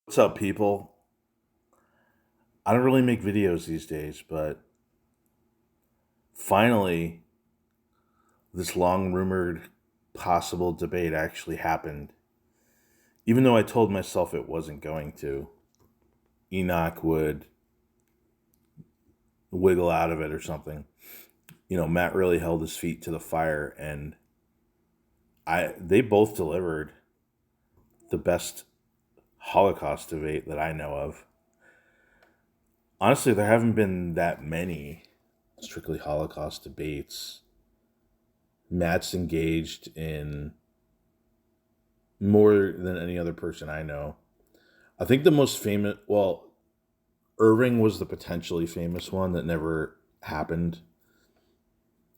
What's up, people? I don't really make videos these days, but finally, this long rumored possible debate actually happened. Even though I told myself it wasn't going to, Enoch would wiggle out of it or something. Matt really held his feet to the fire, and they both delivered the best Holocaust debate that I know of. Honestly, there haven't been that many strictly Holocaust debates. Matt's engaged in more than any other person I know. I think the most famous, well, Irving was the potentially famous one that never happened.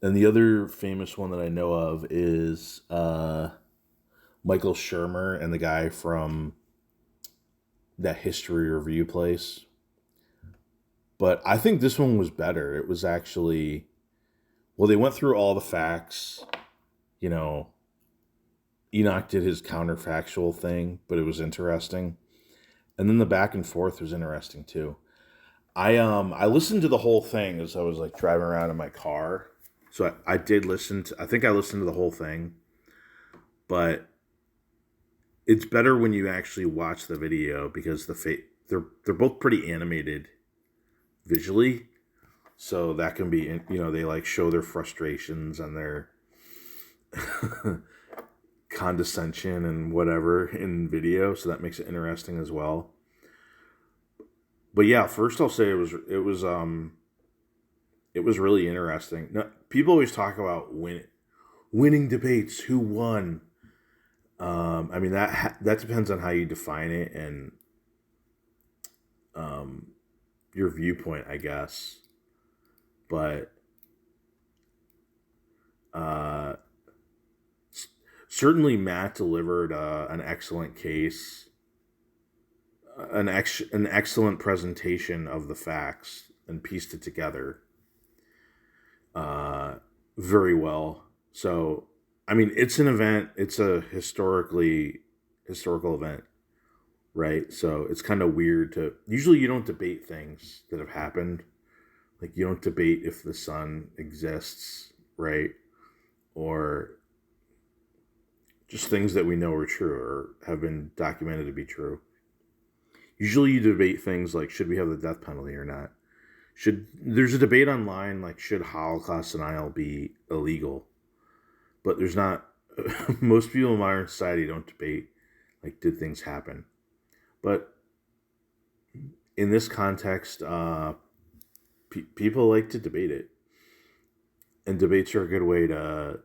And the other famous one that I know of is Michael Shermer and the guy from that history review place. But I think this one was better. It was actually, well, they went through all the facts. You know, Enoch did his counterfactual thing, but it was interesting. And then the back and forth was interesting too. I listened to the whole thing as I was like driving around in my car. So I did listen to I think I listened to the whole thing, but it's better when you actually watch the video because they're both pretty animated visually. So that can be they like show their frustrations and their condescension and whatever in video, so that makes it interesting as well. But yeah, first I'll say it was really interesting. Now, people always talk about winning debates, who won. I mean that depends on how you define it and your viewpoint, I guess. But uh, certainly Matt delivered an excellent case, an excellent presentation of the facts, and pieced it together uh, very well. So, I mean, it's an event. It's a historical event, right? So it's kind of weird to. Usually, you don't debate things that have happened. Like you don't debate if the sun exists, right? Or just things that we know are true or have been documented to be true. Usually, you debate things like should we have the death penalty or not. Should there's a debate online like should Holocaust denial be illegal? But there's not. Most people in modern society don't debate like did things happen. But in this context, people like to debate it, and debates are a good way to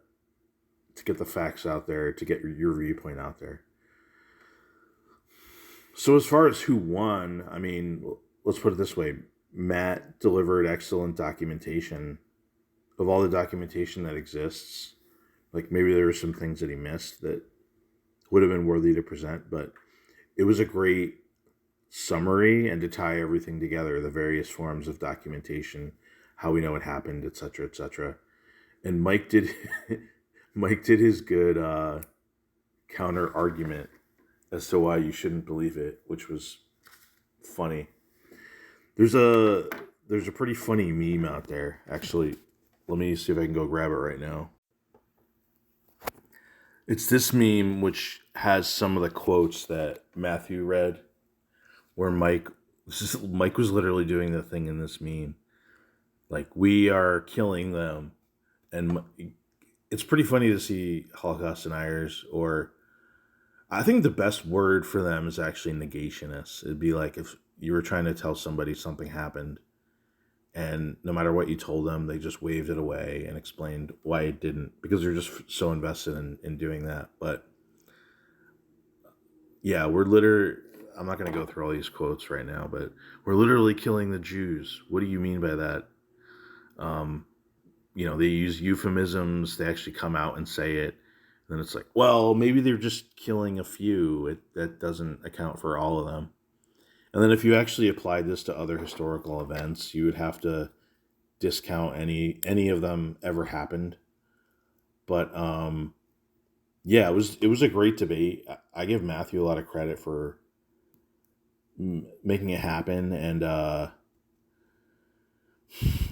get the facts out there, to get your viewpoint out there. So as far as who won, I mean, let's put it this way: Matt delivered excellent documentation of all the documentation that exists. Like maybe there were some things that he missed that would have been worthy to present, but it was a great summary and to tie everything together, the various forms of documentation, how we know it happened, etc., etc. And Mike did Mike did his good counter argument as to why you shouldn't believe it, which was funny. There's a there's a pretty funny meme out there. Actually, let me see if I can go grab it right now. It's this meme which has some of the quotes that Matthew read, where Mike was literally doing the thing in this meme, like we are killing them, and it's pretty funny to see Holocaust deniers, or I think the best word for them is actually negationists. It'd be like if you were trying to tell somebody something happened, and no matter what you told them, they just waved it away and explained why it didn't, because they're just so invested in doing that. But yeah, I'm not going to go through all these quotes right now, but we're literally killing the Jews. What do you mean by that? Um, they use euphemisms. They actually come out and say it. And then it's like, well, maybe they're just killing a few. That doesn't account for all of them. And then if you actually applied this to other historical events, you would have to discount any of them ever happened. But yeah, it was a great debate. I give Matthew a lot of credit for making it happen. And I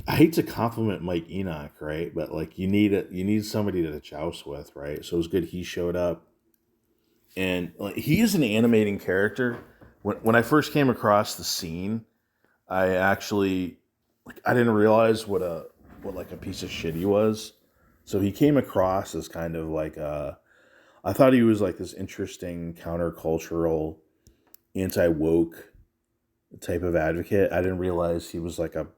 hate to compliment Mike Enoch, right? But like you need somebody to joust with, right? So it was good he showed up, and like, he is an animating character. When I first came across the scene, I actually I didn't realize what like a piece of shit he was. So he came across as kind of like I thought he was like this interesting countercultural, anti woke type of advocate. I didn't realize he was like a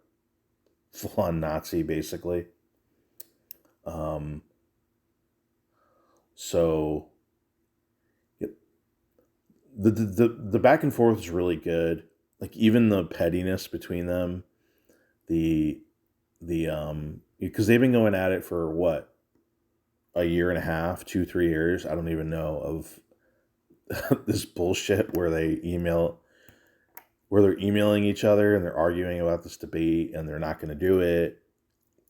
full on Nazi basically. Um, so yep, the back and forth is really good. Like even the pettiness between them, the because they've been going at it for what, a year and a half, 2 3 years. I don't even know of this bullshit where they're emailing each other and they're arguing about this debate and they're not going to do it,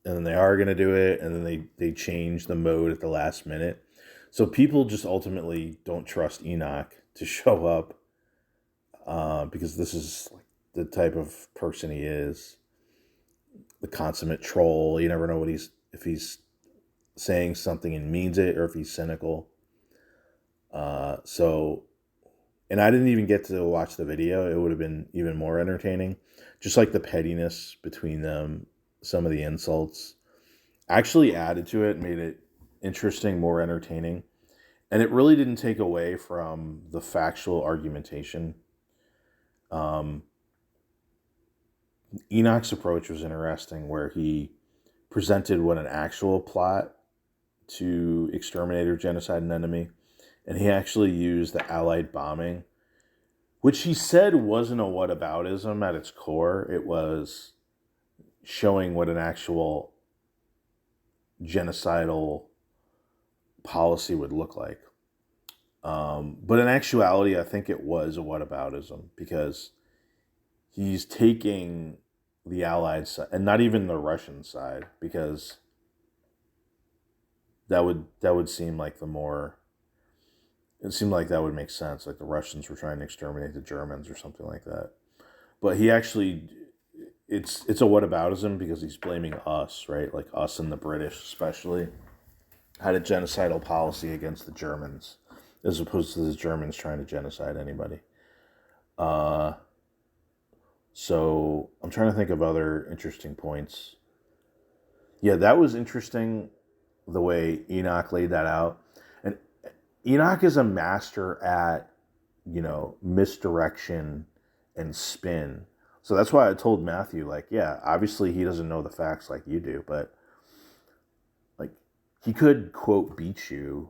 and then they are going to do it, and then they change the mode at the last minute. So people just ultimately don't trust Enoch to show up, because this is like the type of person he is, the consummate troll. You never know what if he's saying something and means it or if he's cynical. So, and I didn't even get to watch the video. It would have been even more entertaining. Just like the pettiness between them, some of the insults actually added to it, made it interesting, more entertaining. And it really didn't take away from the factual argumentation. Um, Enoch's approach was interesting, where he presented what an actual plot to exterminate or genocide an enemy. And he actually used the Allied bombing, which he said wasn't a whataboutism at its core. It was showing what an actual genocidal policy would look like. But in actuality, I think it was a whataboutism, because he's taking the Allied side and not even the Russian side, because that would seem like the more, it seemed like that would make sense, like the Russians were trying to exterminate the Germans or something like that. But he actually, it's a whataboutism because he's blaming us, right? Like us and the British especially had a genocidal policy against the Germans, as opposed to the Germans trying to genocide anybody. So I'm trying to think of other interesting points. Yeah, that was interesting, the way Enoch laid that out. And Enoch is a master at, misdirection and spin. So that's why I told Matthew, like, yeah, obviously he doesn't know the facts like you do, but like he could quote beat you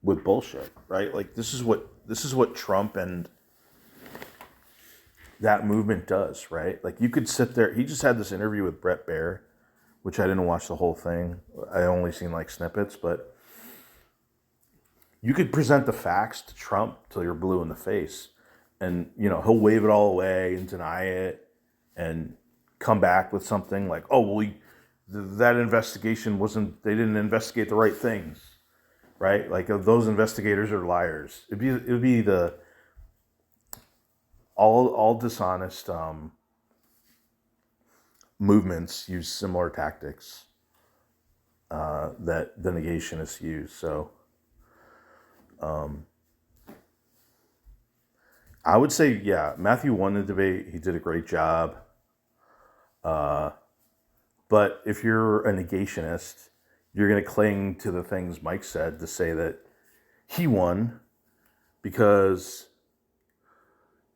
with bullshit, right? Like this is what Trump and that movement does, right? Like you could sit there. He just had this interview with Brett Baer, which I didn't watch the whole thing. I only seen like snippets, but you could present the facts to Trump till you're blue in the face, and he'll wave it all away and deny it, and come back with something like, "Oh, well, that investigation wasn't. They didn't investigate the right things, right? Like those investigators are liars." It'd be the all dishonest movements use similar tactics that the negationists use. So I would say, yeah, Matthew won the debate. He did a great job. But if you're a negationist, you're going to cling to the things Mike said to say that he won, because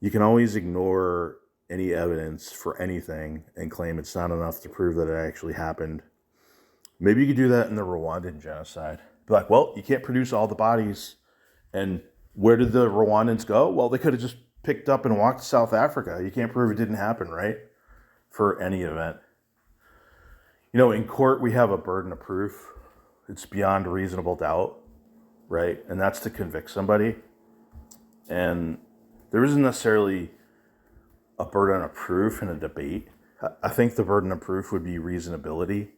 you can always ignore any evidence for anything and claim it's not enough to prove that it actually happened. Maybe you could do that in the Rwandan genocide. Be like, well, you can't produce all the bodies. And where did the Rwandans go? Well, they could have just picked up and walked to South Africa. You can't prove it didn't happen, right? For any event. In court, we have a burden of proof. It's beyond reasonable doubt, right? And that's to convict somebody. And there isn't necessarily a burden of proof in a debate. I think the burden of proof would be reasonability,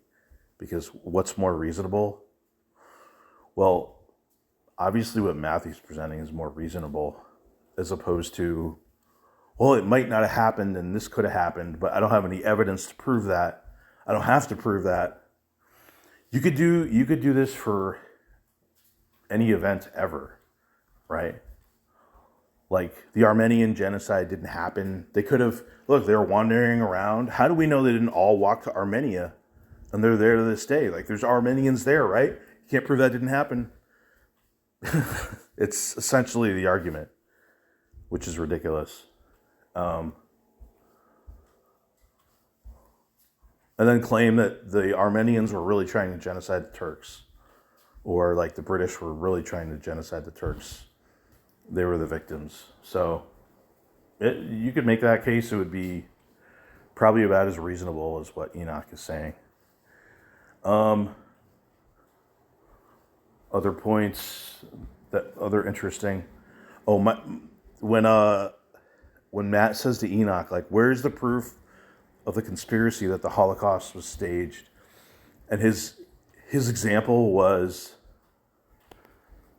because what's more reasonable? Well, obviously what Matthew's presenting is more reasonable, as opposed to well, it might not have happened and this could have happened, but I don't have any evidence to prove that. I don't have to prove that. You could do this for any event ever, right? Like the Armenian genocide didn't happen. They could have, look, they were wandering around. How do we know they didn't all walk to Armenia and they're there to this day? Like there's Armenians there, right? You can't prove that didn't happen. It's essentially the argument, which is ridiculous. And then claim that the Armenians were really trying to genocide the Turks, or like the British were really trying to genocide the Turks. They were the victims. So you could make that case. It would be probably about as reasonable as what Enoch is saying. Other points that other interesting. Oh, when Matt says to Enoch, like, where's the proof of the conspiracy that the Holocaust was staged? And his example was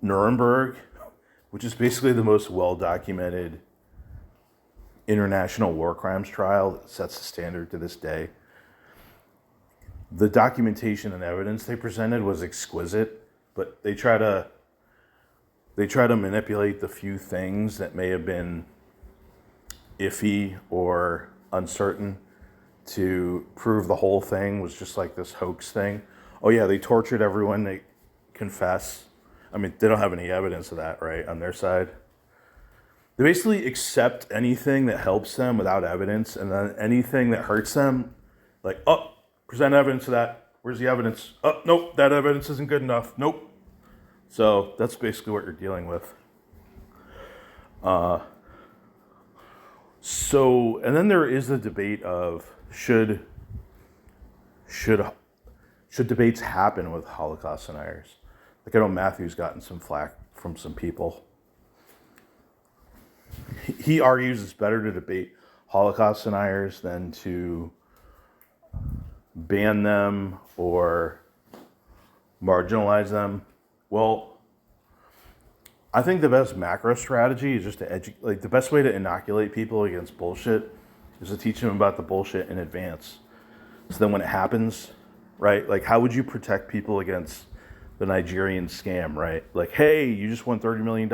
Nuremberg, which is basically the most well-documented international war crimes trial that sets the standard to this day. The documentation and evidence they presented was exquisite, but they try to manipulate the few things that may have been iffy or uncertain to prove the whole thing was just like this hoax thing. Oh yeah, they tortured everyone, they confess. I mean, they don't have any evidence of that, right, on their side. They basically accept anything that helps them without evidence, and then anything that hurts them, like, oh, present evidence of that. Where's the evidence? Oh, nope, that evidence isn't good enough. Nope. So that's basically what you're dealing with. And then there is the debate of should debates happen with Holocaust deniers? Like I know Matthew's gotten some flack from some people. He argues it's better to debate Holocaust deniers than to ban them or marginalize them. Well, I think the best macro strategy is just to like the best way to inoculate people against bullshit is to teach them about the bullshit in advance. So then when it happens, right? Like how would you protect people against the Nigerian scam, right? Like, hey, you just won $30 million.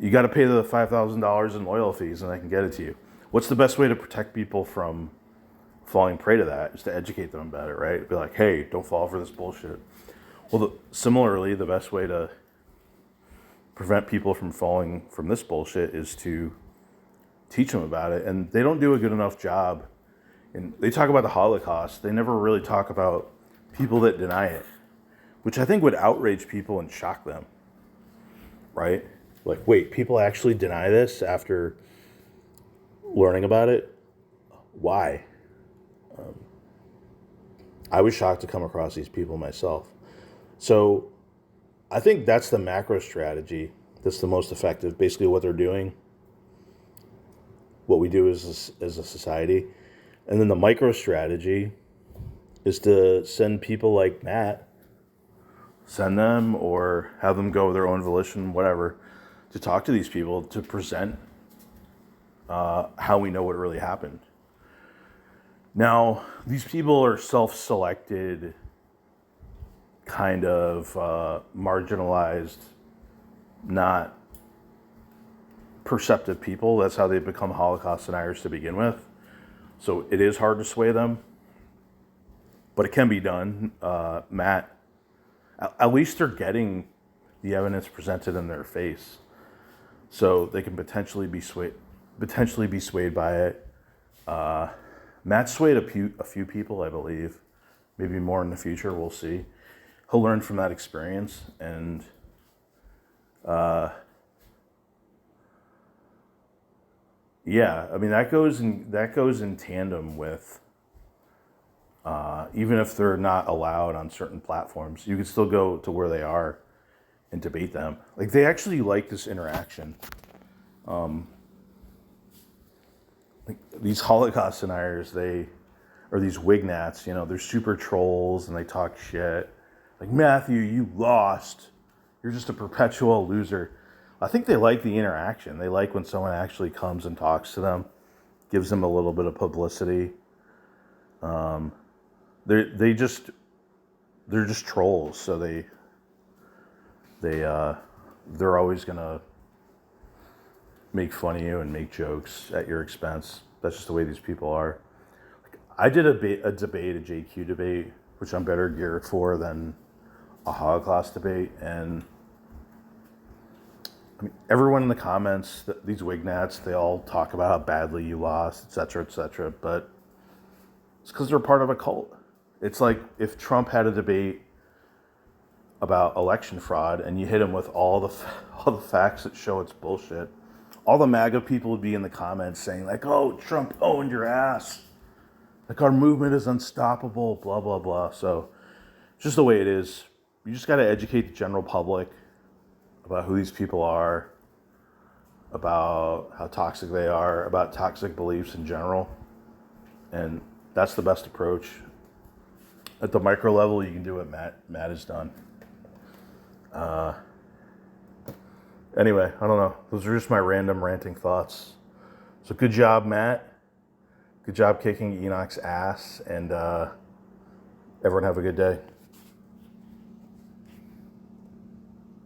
You got to pay the $5,000 in loyal fees and I can get it to you. What's the best way to protect people from falling prey to that? Is to educate them about it, right? Be like, hey, don't fall for this bullshit. Well, similarly, the best way to prevent people from falling from this bullshit is to teach them about it. And they don't do a good enough job. And they talk about the Holocaust. They never really talk about people that deny it, which I think would outrage people and shock them, right? Like, wait, people actually deny this after learning about it? Why? I was shocked to come across these people myself. So I think that's the macro strategy that's the most effective. Basically what they're doing, what we do as a society. And then the micro strategy is to send people like Matt, send them or have them go of their own volition, whatever, to talk to these people, to present how we know what really happened. Now, these people are self-selected, kind of marginalized, not perceptive people. That's how they become Holocaust deniers to begin with. So it is hard to sway them, but it can be done. Matt, at least they're getting the evidence presented in their face, so they can potentially be swayed by it. Matt swayed a few people, I believe, maybe more in the future. We'll see. He'll learn from that experience, and yeah, I mean that goes in tandem with even if they're not allowed on certain platforms, you can still go to where they are and debate them. Like they actually like this interaction. Like these Holocaust deniers, or these Wignats, they're super trolls and they talk shit. Like, Matthew, you lost. You're just a perpetual loser. I think they like the interaction. They like when someone actually comes and talks to them, gives them a little bit of publicity. They're just trolls, so they're always gonna make fun of you and make jokes at your expense. That's just the way these people are. I did a JQ debate, which I'm better geared for than a Holocaust debate, and I mean, everyone in the comments, these wignats, they all talk about how badly you lost, et cetera, but it's because they're part of a cult. It's like if Trump had a debate about election fraud and you hit him with all the facts that show it's bullshit, all the MAGA people would be in the comments saying like, "Oh, Trump owned your ass. Like our movement is unstoppable, blah, blah, blah." So it's just the way it is. You just got to educate the general public about who these people are, about how toxic they are, about toxic beliefs in general. And that's the best approach. At the micro level, you can do what Matt has done. Anyway, I don't know. Those are just my random ranting thoughts. So good job, Matt. Good job kicking Enoch's ass. And everyone have a good day.